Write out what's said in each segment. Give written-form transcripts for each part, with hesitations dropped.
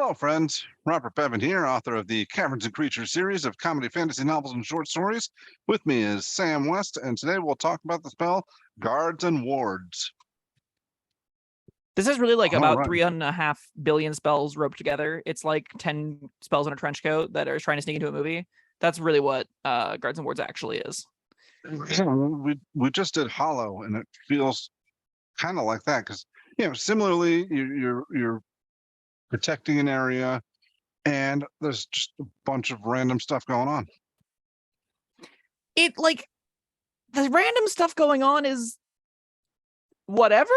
Hello, friends. Robert Bevan here, author of the Caverns and Creatures series of comedy, fantasy novels, and short stories. With me is Sam West, and today we'll talk about the spell Guards and Wards. This is really like All about right. 3.5 billion spells roped together. It's like 10 spells in a trench coat that are trying to sneak into a movie. That's really what Guards and Wards actually is. We just did Hollow, and it feels kind of like that because similarly, you're protecting an area, and there's just a bunch of random stuff going on. It like the random stuff going on is whatever.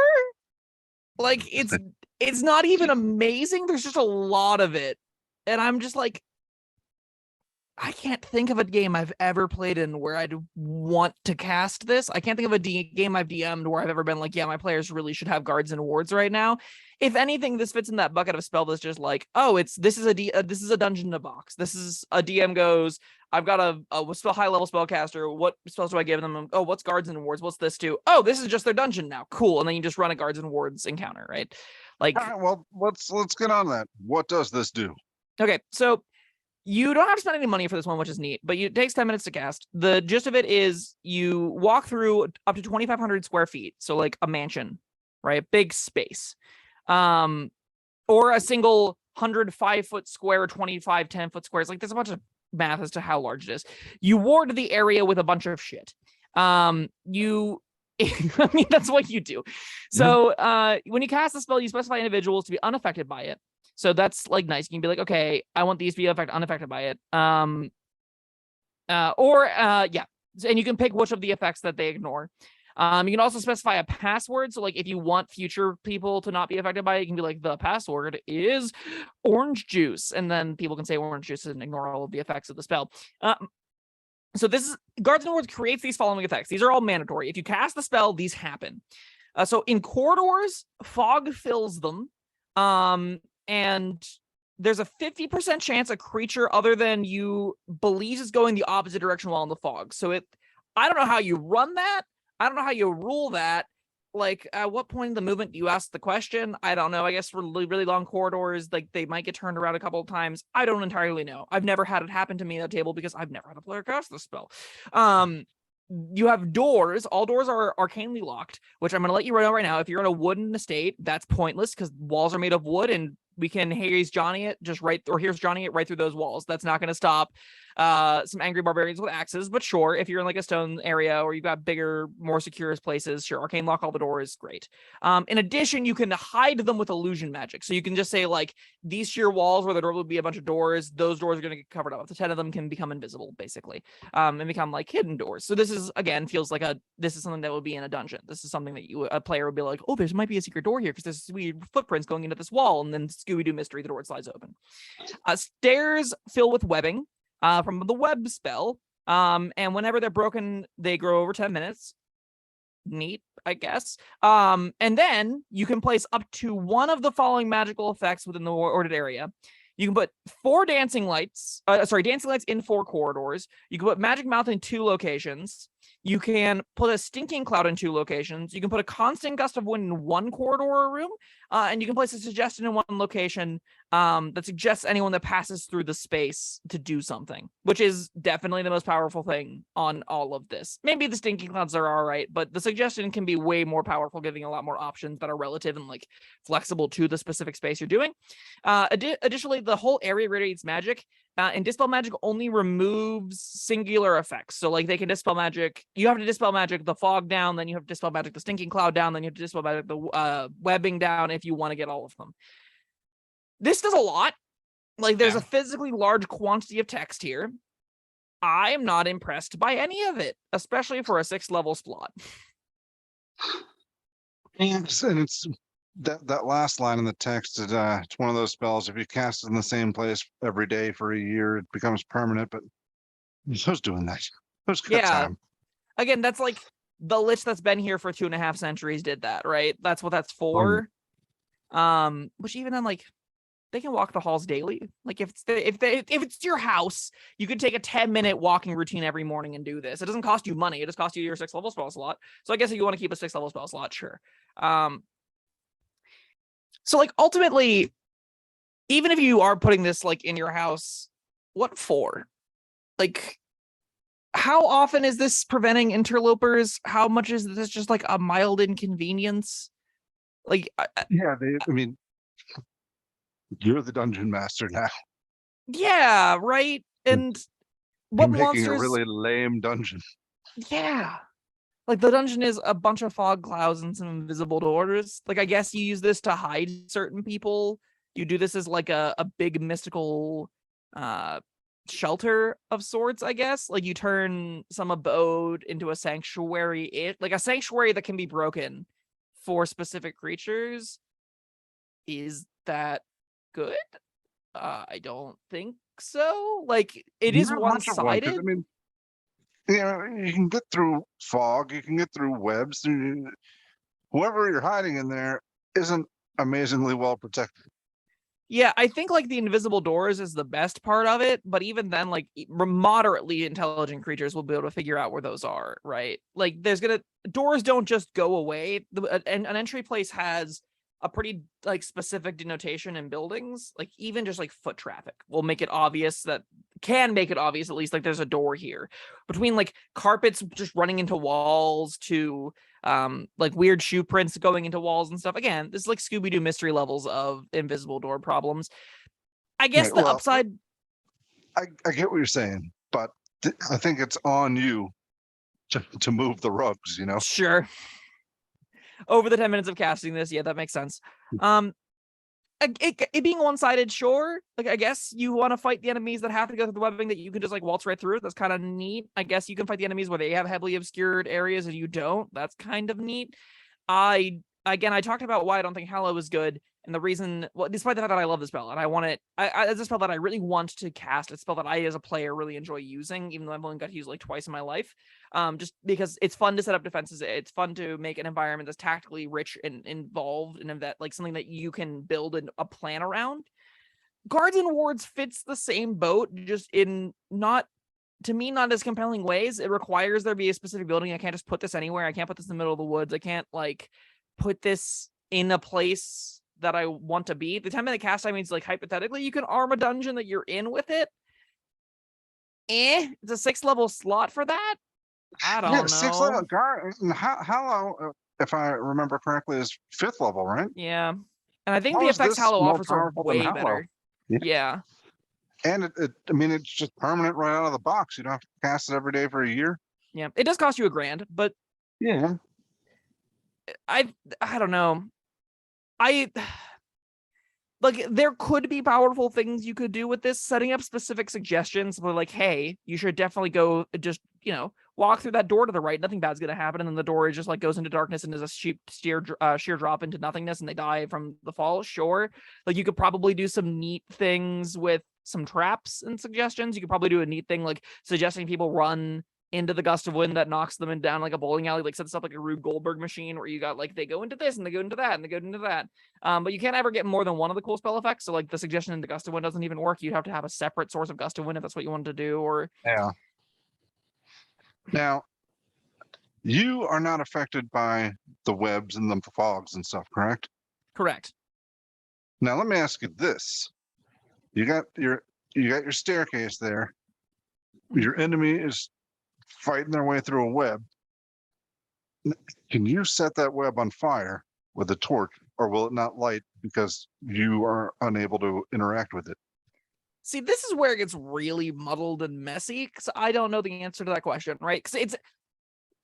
Like it's not even amazing. There's just a lot of it, and I'm just like, I can't think of a game I've ever played in where I'd want to cast this. I can't think of a game I've DM'd where I've ever been like, yeah, my players really should have Guards and Wards right now. If anything, this fits in that bucket of spell that's just like, oh, this is a dungeon in a box. This is a DM goes, I've got a spell high level spellcaster. What spells do I give them? Oh, what's Guards and Wards? What's this do? Oh, this is just their dungeon now. Cool. And then you just run a Guards and Wards encounter, right? Like, all right, well, let's get on that. What does this do? Okay, so you don't have to spend any money for this one, which is neat, but it takes 10 minutes to cast. The gist of it is you walk through up to 2,500 square feet. So like a mansion, right? Big space. Or a single 105-foot square, 25 10-foot squares. Like there's a bunch of math as to how large it is. You ward the area with a bunch of shit. I mean, that's what you do. So when you cast the spell, you specify individuals to be unaffected by it. So that's like nice. You can be like, okay, I want these to be unaffected by it. And you can pick which of the effects that they ignore. You can also specify a password. So like if you want future people to not be affected by it, you can be like, the password is orange juice. And then people can say orange juice and ignore all of the effects of the spell. So this is Guards and Wards creates these following effects. These are all mandatory. If you cast the spell, these happen. So in corridors, fog fills them. And there's a 50% chance a creature other than you believes is going the opposite direction while in the fog. So I don't know how you run that. I don't know how you rule that. Like, at what point in the movement do you ask the question? I don't know. I guess for really, really long corridors, like they might get turned around a couple of times. I don't entirely know. I've never had it happen to me at a table because I've never had a player cast this spell. You have doors. All doors are arcanely locked, which I'm going to let you know right now. If you're in a wooden estate, that's pointless because walls are made of wood and we can here's Johnny it right through those walls. That's not going to stop some angry barbarians with axes, but sure, if you're in like a stone area or you've got bigger, more secure places, sure, arcane lock all the doors, great. In addition, you can hide them with illusion magic. So you can just say like these sheer walls where there will be a bunch of doors, those doors are going to get covered up. Up to 10 of them can become invisible, basically, and become like hidden doors. So this is again feels like this is something that would be in a dungeon. This is something that a player would be like, oh, there might be a secret door here because there's weird footprints going into this wall, and then Scooby-Doo mystery, the door slides open. Stairs fill with webbing from the web spell, and whenever they're broken, they grow over 10 minutes. Neat, I guess. And then you can place up to one of the following magical effects within the ordered area. You can put dancing lights in 4 corridors. You can put magic mouth in 2 locations. You can put a stinking cloud in 2 locations. You can put a constant gust of wind in 1 corridor or room. And you can place a suggestion in 1 location that suggests anyone that passes through the space to do something, which is definitely the most powerful thing on all of this. Maybe the stinking clouds are all right, but the suggestion can be way more powerful, giving a lot more options that are relative and like flexible to the specific space you're doing. Additionally, the whole area radiates magic. And Dispel Magic only removes singular effects. So like they can Dispel Magic. You have to Dispel Magic the fog down, then you have to Dispel Magic the stinking cloud down, then you have to Dispel Magic the webbing down if you want to get all of them. This does a lot. Like there's a physically large quantity of text here. I am not impressed by any of it, especially for a 6th level slot. And it's that last line in the text, it's one of those spells. If you cast it in the same place every day for a year, it becomes permanent. But who's doing that? Who's got time? Again, that's like the Lich that's been here for 2.5 centuries did that, right? That's what that's for. Which even then, like, they can walk the halls daily. Like if it's your house, you could take a 10-minute walking routine every morning and do this. It doesn't cost you money. It just costs you your 6th level spell slot. So I guess if you want to keep a 6th level spell slot, sure. So like ultimately, even if you are putting this like in your house, what for? Like, how often is this preventing interlopers? How much is this just like a mild inconvenience? Like, Yeah, I mean, you're the dungeon master now. yeah, right. And You're what making a monsters? really lame dungeon. Yeah, like the dungeon is a bunch of fog clouds and some invisible doors. Like, I guess you use this to hide certain people. You do this as like a big mystical uh shelter of sorts, I guess. Like, you turn some abode into a sanctuary, like a sanctuary that can be broken for specific creatures. Is that good? I don't think so. Like, it is Not much of one, because one-sided. I mean, you can get through fog, you can get through webs. Whoever you're hiding in there isn't amazingly well protected. Yeah, I think like the invisible doors is the best part of it, but even then, like moderately intelligent creatures will be able to figure out where those are, right? Like, doors don't just go away. An entry place has a pretty like specific denotation in buildings. Like, even just like foot traffic will make it obvious, can make it obvious at least, like there's a door here. Between like carpets just running into walls to like weird shoe prints going into walls and stuff. Again, this is like Scooby-Doo mystery levels of invisible door problems. I guess Right, the well, upside. I get what you're saying, but I think it's on you to move the rugs, Sure. Over the 10 minutes of casting this, yeah, that makes sense. It being one-sided, sure. Like, I guess you want to fight the enemies that have to go through the webbing that you can just like waltz right through. That's kind of neat. I guess you can fight the enemies where they have heavily obscured areas and you don't. That's kind of neat. I talked about why I don't think Hallow is good, and the reason, well, despite the fact that I love the spell and I want it, it's a spell that I really want to cast. It's a spell that I, as a player, really enjoy using, even though I've only got to use like twice in my life. Just because it's fun to set up defenses, it's fun to make an environment that's tactically rich and involved, and that like something that you can build a plan around. Guards and Wards fits the same boat, just in not, to me, not as compelling ways. It requires there be a specific building. I can't just put this anywhere. I can't put this in the middle of the woods. I can't like put this in a place that I want to be. The 10-minute cast time means, like, hypothetically, you can arm a dungeon that you're in with it. It's a 6th level slot for that. I Yeah, don't 6th level know. guard. Hallow, if I remember correctly, is 5th level, right? Yeah, and I think How the is effects this Hallow more offers are powerful than way Hallow? better. Yeah. And I mean, it's just permanent right out of the box. You don't have to cast it every day for a year. Yeah, it does cost you $1,000, but Yeah. I don't know. Like, there could be powerful things you could do with this, setting up specific suggestions, but like, hey, you should definitely go just, walk through that door to the right. Nothing bad's going to happen. And then the door just like goes into darkness and is a sheer drop into nothingness and they die from the fall. Sure. Like, you could probably do some neat things with some traps and suggestions. You could probably do a neat thing like suggesting people run into the gust of wind that knocks them down like a bowling alley, like sets up like a Rube Goldberg machine where you got like they go into this and they go into that and they go into that. But you can't ever get more than one of the cool spell effects. So like the suggestion in the gust of wind doesn't even work. You'd have to have a separate source of gust of wind if that's what you wanted to do. Or Yeah. Now, you are not affected by the webs and the fogs and stuff, correct? correct. Now, let me ask you this: you got your staircase there. Your enemy is fighting their way through a web. Can you set that web on fire with a torch, or will it not light because you are unable to interact with it? See, this is where it gets really muddled and messy because I don't know the answer to that question, right? Because it's,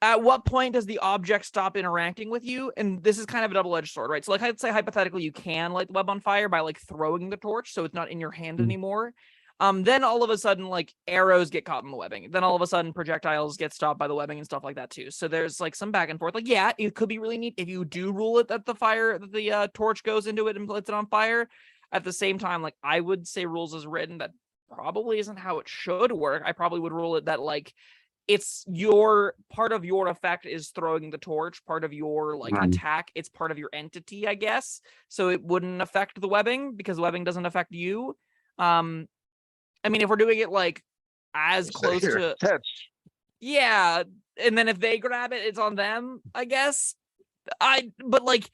at what point does the object stop interacting with you? And this is kind of a double-edged sword, right? So like, I'd say hypothetically you can light the web on fire by like throwing the torch so it's not in your hand anymore. Then all of a sudden, like, arrows get caught in the webbing. Then all of a sudden projectiles get stopped by the webbing and stuff like that too. So there's like some back and forth. Like, yeah, it could be really neat if you do rule it that the torch goes into it and lights it on fire. At the same time, like, I would say rules as written, that probably isn't how it should work. I probably would rule it that like it's your part of your effect is throwing the torch, part of your like attack, it's part of your entity, I guess. So it wouldn't affect the webbing because the webbing doesn't affect you. I mean, if we're doing it like as close to catch. Yeah, and then if they grab it, it's on them, I guess. But like,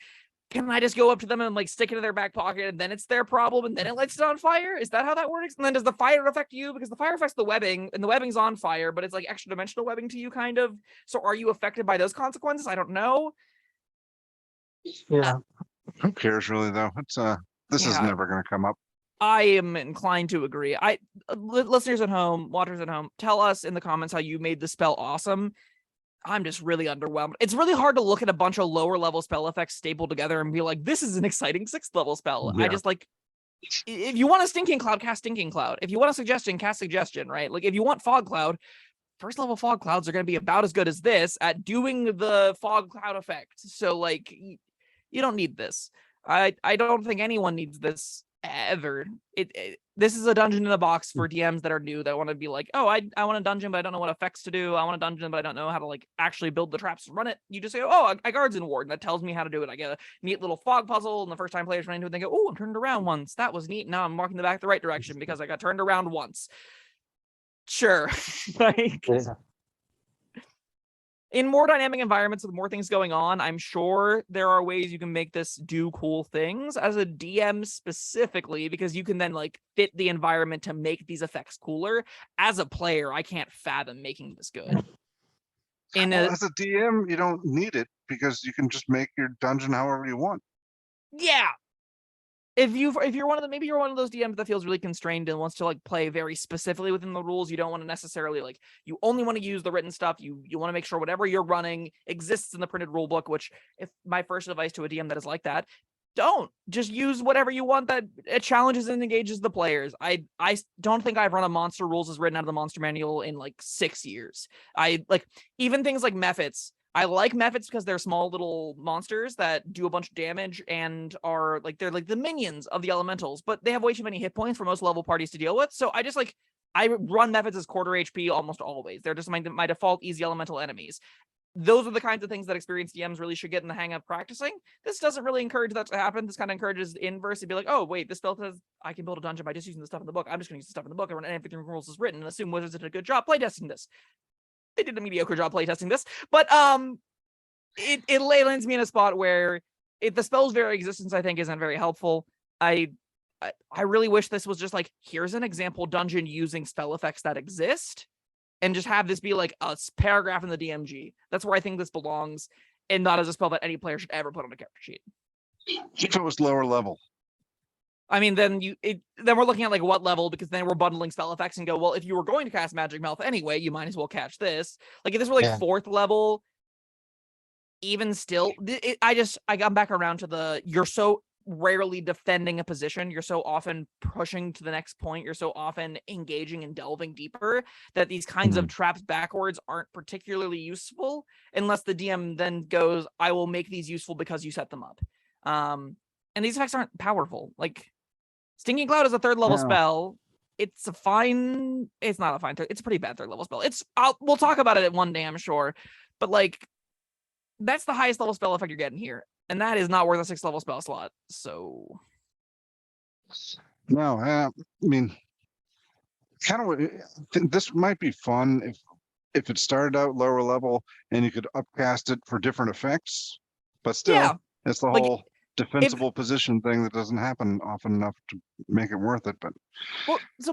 can I just go up to them and like stick it in their back pocket and then it's their problem and then it lights it on fire? Is that how that works? And then does the fire affect you? Because the fire affects the webbing and the webbing's on fire, but it's like extra dimensional webbing to you kind of. So are you affected by those consequences? I don't know. Yeah. Who cares really though? It's this is Yeah. never going to come up. I am inclined to agree. Listeners at home, watchers at home, tell us in the comments how you made the spell awesome. I'm just really underwhelmed. It's really hard to look at a bunch of lower level spell effects stapled together and be like, this is an exciting 6th level spell. Yeah. I just like, if you want a Stinking Cloud, cast Stinking Cloud. If you want a suggestion, cast Suggestion, right? Like if you want Fog Cloud, 1st level Fog Clouds are going to be about as good as this at doing the Fog Cloud effect. So like, you don't need this. I don't think anyone needs this ever. This is a dungeon in a box for DMs that are new that want to be like, oh, I want a dungeon, but I don't know what effects to do. I want a dungeon, but I don't know how to like actually build the traps and run it. You just say, oh, I Guardian Ward, and that tells me how to do it. I get a neat little fog puzzle, and the first time players run into it, they go, oh, I'm turned around once. That was neat. Now I'm walking the back the right direction because I got turned around once. Sure. Like, Yeah. in more dynamic environments with more things going on, I'm sure there are ways you can make this do cool things as a DM specifically, because you can then like fit the environment to make these effects cooler. As a player, I can't fathom making this good. As a DM, you don't need it because you can just make your dungeon however you want. Yeah. If you're one of the, maybe you're one of those DMs that feels really constrained and wants to like play very specifically within the rules. You don't want to necessarily like, you only want to use the written stuff. You want to make sure whatever you're running exists in the printed rule book, which if my first advice to a DM that is like that, don't just use whatever you want that it challenges and engages the players. I don't think I've run a monster rules as written out of the monster manual in like 6 years. I like even things like Mephits. I like Mephits because they're small little monsters that do a bunch of damage and are like, they're like the minions of the elementals, but they have way too many hit points for most level parties to deal with. So I just like, I run Mephits as quarter HP almost always. They're just my default easy elemental enemies. Those are the kinds of things that experienced DMs really should get in the hang of practicing. This doesn't really encourage that to happen. This kind of encourages the inverse to be like, oh, wait, this spell says I can build a dungeon by just using the stuff in the book. I'm just going to use the stuff in the book and run anything rules is written and assume Wizards did a good job playtesting this. They did a mediocre job playtesting this, but it lands me in a spot where the spell's very existence, I think, isn't very helpful. I really wish this was just like, here's an example dungeon using spell effects that exist, and just have this be like a paragraph in the DMG. That's where I think this belongs, and not as a spell that any player should ever put on a character sheet. If it was lower level. I mean, then we're looking at like what level, because then we're bundling spell effects and go, well, if you were going to cast Magic Mouth anyway, you might as well catch this. Like if this were like 4th level, even still, I come back around to you're so rarely defending a position, you're so often pushing to the next point, you're so often engaging and delving deeper, that these kinds of traps backwards aren't particularly useful unless the DM then goes, I will make these useful because you set them up. And these effects aren't powerful. Like Stinking Cloud is a 3rd level spell. It's not a fine it's a pretty bad 3rd level spell. We'll talk about it one day, I'm sure, but like that's the highest level spell effect you're getting here, and that is not worth a 6th level spell slot. So No, I mean, kind of think this might be fun if it started out lower level and you could upcast it for different effects, but still, it's the whole defensible position thing that doesn't happen often enough to make it worth it. But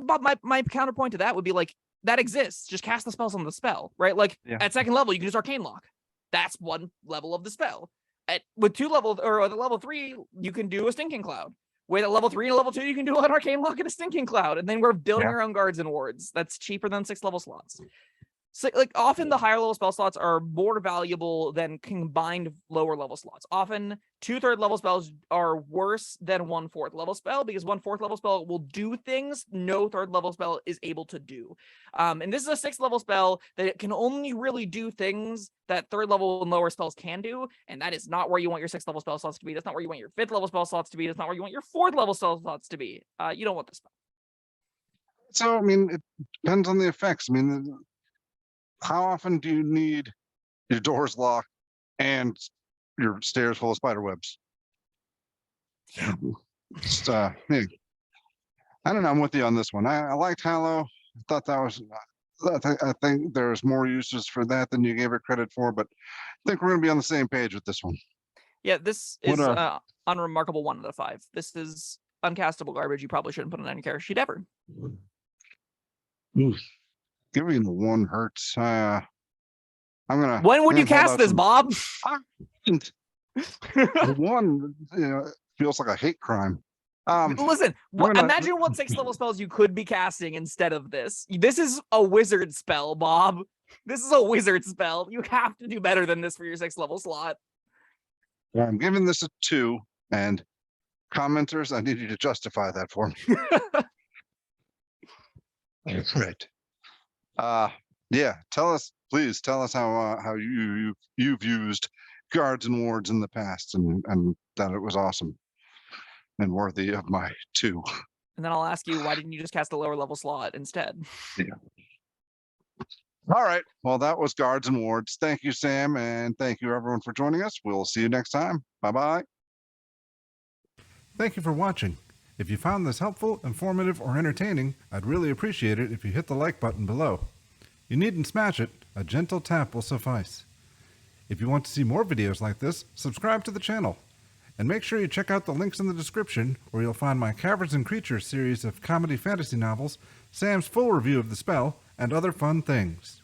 Bob, my counterpoint to that would be like, that exists, just cast the spells on the spell, right? Like at 2nd level you can use Arcane Lock. That's one level of the spell. With 2 levels, or at level 3, you can do a Stinking Cloud. With a level 3 and a level 2, you can do an Arcane Lock and a Stinking Cloud. And then we're building our own guards and wards. That's cheaper than 6th level slots. So like often the higher level spell slots are more valuable than combined lower level slots. Often 2 3rd level spells are worse than 1 4th level spell, because 1 4th level spell will do things no 3rd level spell is able to do. And this is a 6th level spell that it can only really do things that 3rd level and lower spells can do, and that is not where you want your 6th level spell slots to be. That's not where you want your 5th level spell slots to be. That's not where you want your 4th level spell slots to be. You don't want this spell. So I mean, it depends on the effects. I mean, how often do you need your doors locked and your stairs full of spider webs? Just, I don't know. I'm with you on this one. I liked Hallow. I thought that was. I think there's more uses for that than you gave it credit for, but I think we're going to be on the same page with this one. Yeah, this What is a- unremarkable 1 out of 5. This is uncastable garbage. You probably shouldn't put on any character sheet ever. Oof. Giving the 1 hurts. I'm gonna. When would I'm you gonna hold cast out this, some- Bob? The 1, feels like a hate crime. Listen, gonna- imagine what 6th level spells you could be casting instead of this. This is a wizard spell, Bob. This is a wizard spell. You have to do better than this for your 6th level slot. I'm giving this a 2, and commenters, I need you to justify that for me. Right. Yeah. Please tell us how you've used guards and wards in the past, and that it was awesome and worthy of my 2. And then I'll ask you, why didn't you just cast a lower level slot instead? All right. Well, that was guards and wards. Thank you, Sam, and thank you everyone for joining us. We'll see you next time. Bye-bye. Thank you for watching. If you found this helpful, informative, or entertaining, I'd really appreciate it if you hit the like button below. You needn't smash it. A gentle tap will suffice. If you want to see more videos like this, subscribe to the channel. And make sure you check out the links in the description, where you'll find my Caverns and Creatures series of comedy fantasy novels, Sam's full review of the spell, and other fun things.